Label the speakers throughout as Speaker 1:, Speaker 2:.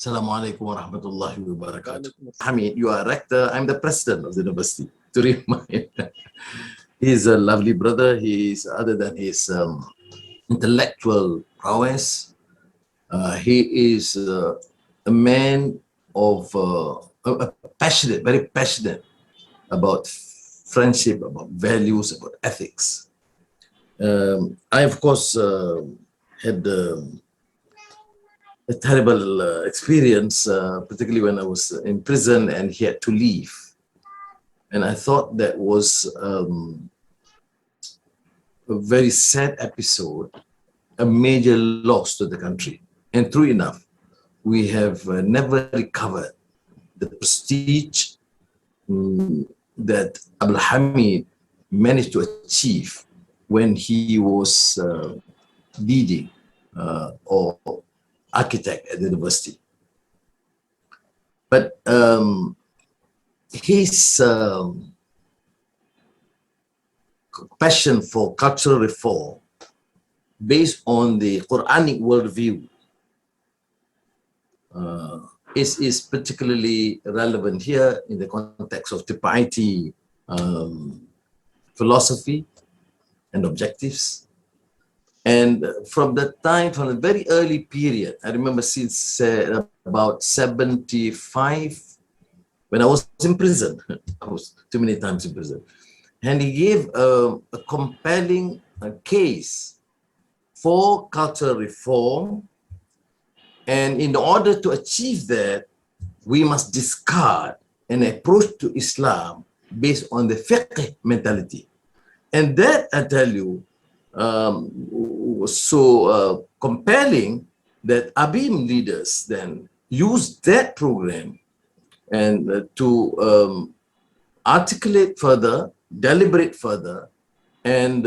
Speaker 1: Assalamualaikum warahmatullahi wabarakatuh. Hamid, you are rector, I'm the president of the university, to remind. He's a lovely brother. He's, other than his intellectual prowess, he is a man of passionate, very passionate about friendship, about values, about ethics. I, of course, had a terrible experience, particularly when I was in prison and he had to leave. And I thought that was a very sad episode, a major loss to the country. And true enough, we have never recovered the prestige that Abdul Hamid managed to achieve when he was leading or architect at the university. But his passion for cultural reform based on the Quranic worldview is particularly relevant here in the context of tripartite philosophy and objectives. And from the very early period, I remember since about 75, when I was in prison, I was too many times in prison, and he gave a compelling case for cultural reform. And in order to achieve that, we must discard an approach to Islam based on the fiqh mentality. And that, I tell you, was so compelling that ABIM leaders then used that program and to articulate further, deliberate further, and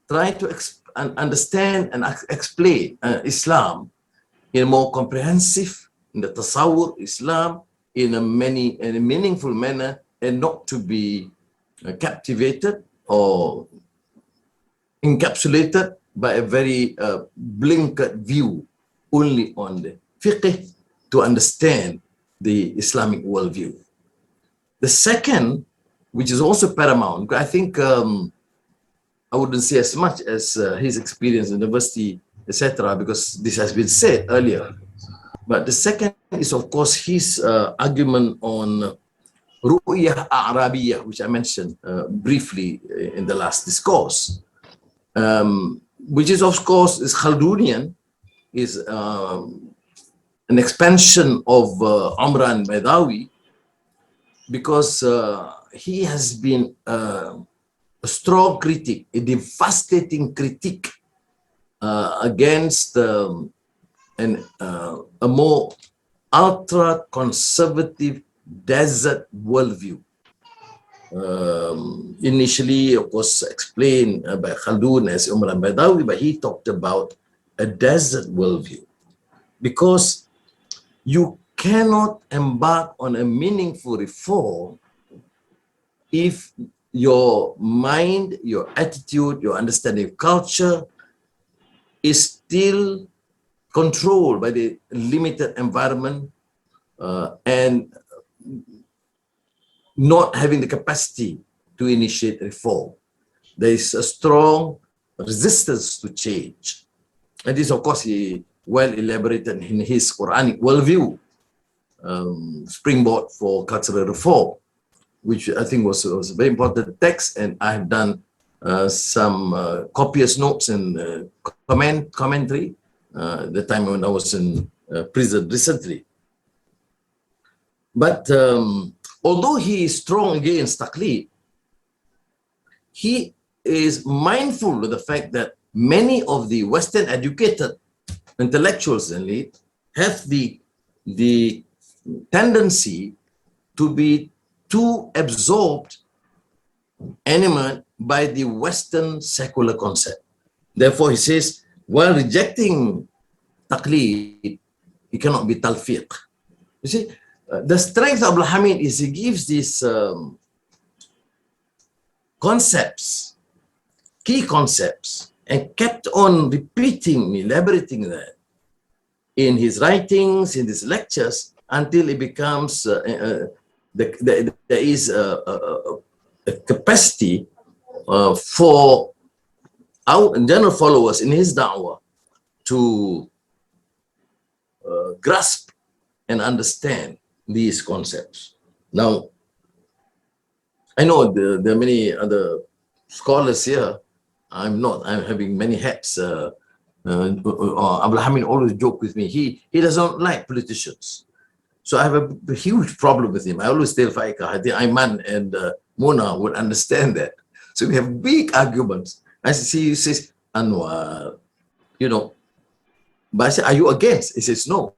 Speaker 1: try to understand and explain Islam in a more comprehensive, in the tasawwur Islam, in a meaningful manner, and not to be captivated or encapsulated by a very blinkered view only on the fiqh to understand the Islamic worldview. The second, which is also paramount, I think I wouldn't say as much as his experience in university, etc., because this has been said earlier. But the second is, of course, his argument on Ru'yah Arabiyah, which I mentioned briefly in the last discourse. Which is, of course, is Khaldunian, is an expansion of Umran Baidawi, because he has been a strong critic, a devastating critic against a more ultra-conservative desert worldview. Initially, of course, explained by Khaldun as Umran Baidawi, but he talked about a desert worldview, because you cannot embark on a meaningful reform if your mind, your attitude, your understanding of culture is still controlled by the limited environment and not having the capacity to initiate reform. There is a strong resistance to change. And this, of course, he well elaborated in his Quranic worldview, springboard for cultural reform, which I think was a very important text. And I have done some copious notes and commentary the time when I was in prison recently. But although he is strong against taqlid, he is mindful of the fact that many of the Western educated intellectuals and elite have the tendency to be too absorbed, enamored by the Western secular concept. Therefore, he says, while rejecting taqlid, it cannot be talfiq. You see, the strength of Abdul Hamid is he gives these concepts, key concepts, and kept on repeating, elaborating that in his writings, in his lectures, until it becomes, there is a capacity for our general followers in his da'wah to grasp and understand these concepts. Now, I know there are many other scholars here. I'm having many hats. Abdul Hamid always joke with me. He doesn't like politicians. So I have a huge problem with him. I always tell Faika, I think Ayman and Mona would understand that. So we have big arguments. I see, he says, Anwar, you know, but I said, are you against? He says, no.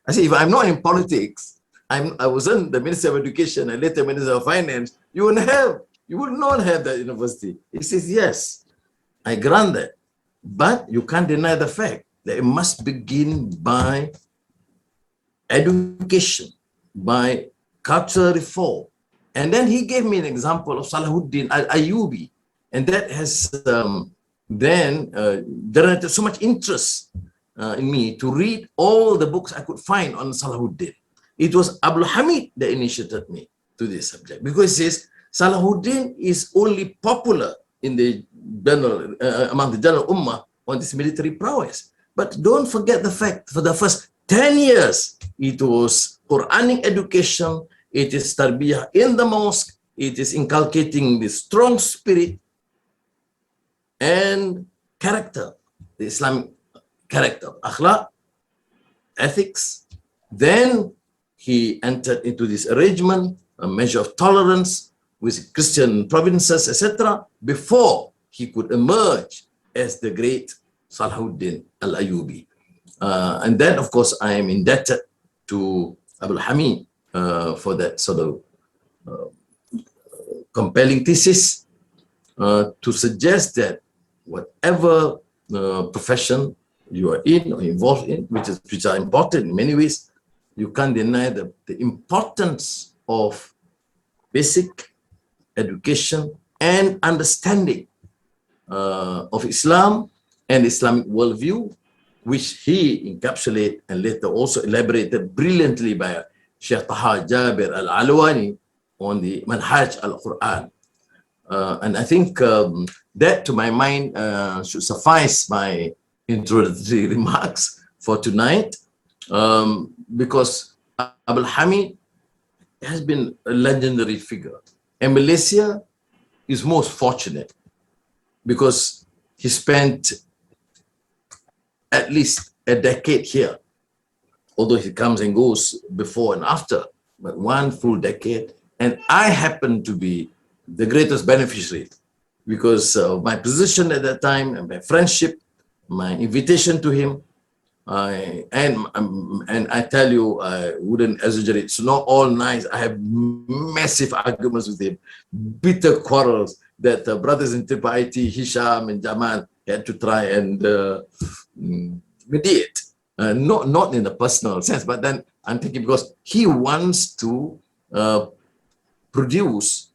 Speaker 1: I said, if I'm not in politics, I wasn't the Minister of Education and later Minister of Finance, you would not have that university. He says, yes, I grant that. But you can't deny the fact that it must begin by education, by cultural reform. And then he gave me an example of Salahuddin al-Ayyubi. And that has generated so much interest in me to read all the books I could find on Salahuddin. It was Abdul Hamid that initiated me to this subject, because he says Salahuddin is only popular in the general, among the general ummah on this military prowess. But don't forget the fact, for the first 10 years, it was Quranic education, it is tarbiyah in the mosque, it is inculcating the strong spirit and character, the Islamic character, akhlaq, ethics. Then he entered into this arrangement, a measure of tolerance with Christian provinces, etc., before he could emerge as the great Salahuddin al-Ayyubi. And then, of course, I am indebted to Abdul Hamid for that sort of compelling thesis to suggest that whatever profession you are in or involved in, which are important in many ways, you can't deny the importance of basic education and understanding of Islam and Islamic worldview, which he encapsulated and later also elaborated brilliantly by Sheikh Taha Jabir al-Alwani on the Manhaj al-Quran. And I think that, to my mind, should suffice my introductory remarks for tonight, because Abdul Hamid has been a legendary figure. And Malaysia is most fortunate because he spent at least a decade here, although he comes and goes before and after, but one full decade. And I happen to be the greatest beneficiary because of my position at that time and my friendship, my invitation to him. And I tell you, I wouldn't exaggerate. It's not all nice. I have massive arguments with him, bitter quarrels that brothers in Triple IT, Hisham and Jamal, had to try and mediate. Not in a personal sense, but then I'm thinking because he wants to produce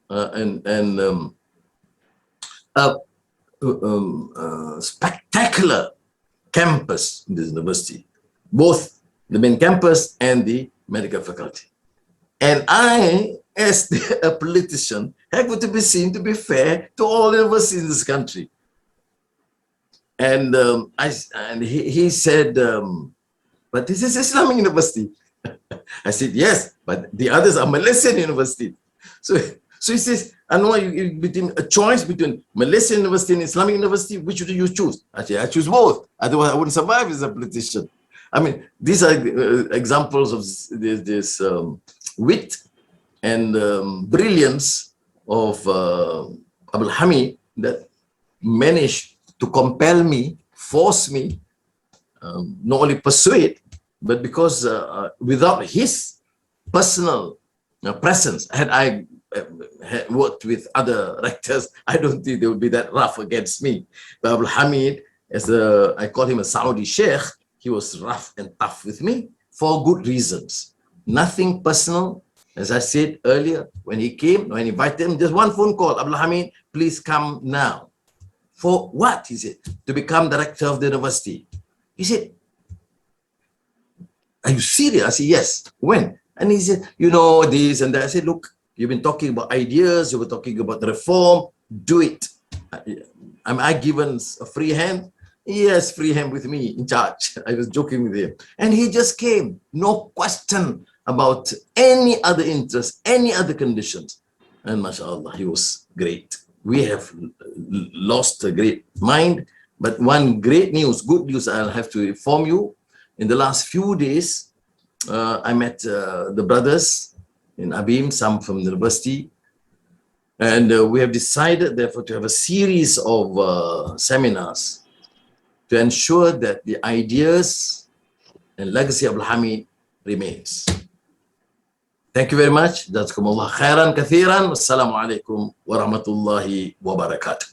Speaker 1: spectacular campus in this university, both the main campus and the medical faculty. And I, as a politician, have to be seen to be fair to all universities in this country. And he said, but this is Islamic university. I said, yes, but the others are Malaysian university. So he says, Anwar, between a choice between Malaysian university and Islamic university, which would you choose? I said, I choose both. Otherwise, I wouldn't survive as a politician. I mean, these are examples of this wit and brilliance of Abdul Hamid that managed to compel me, force me, not only persuade, but because without his personal presence, had I worked with other rectors, I don't think they would be that rough against me. But Abdul Hamid, I call him a Saudi sheikh, he was rough and tough with me for good reasons. Nothing personal. As I said earlier, when he came, when I invited him, just one phone call, Abdul Hamid, please come now. For what? He said, to become director of the university. He said, are you serious? I said, yes. When? And he said, you know, this and that. I said, look, you've been talking about ideas, you were talking about reform, do it. Am I given a free hand? Yes, free hand with me in charge. I was joking with him. And he just came, no question about any other interest, any other conditions. And mashallah, he was great. We have lost a great mind. But one great news, good news, I'll have to inform you. In the last few days, I met the brothers in Abim, some from the university. And we have decided, therefore, to have a series of seminars to ensure that the ideas and legacy of Abdul Hamid remains. Thank you very much. Jazakumullah khairan kathiran. Wassalamu alaikum wa rahmatullahi wa barakatuh.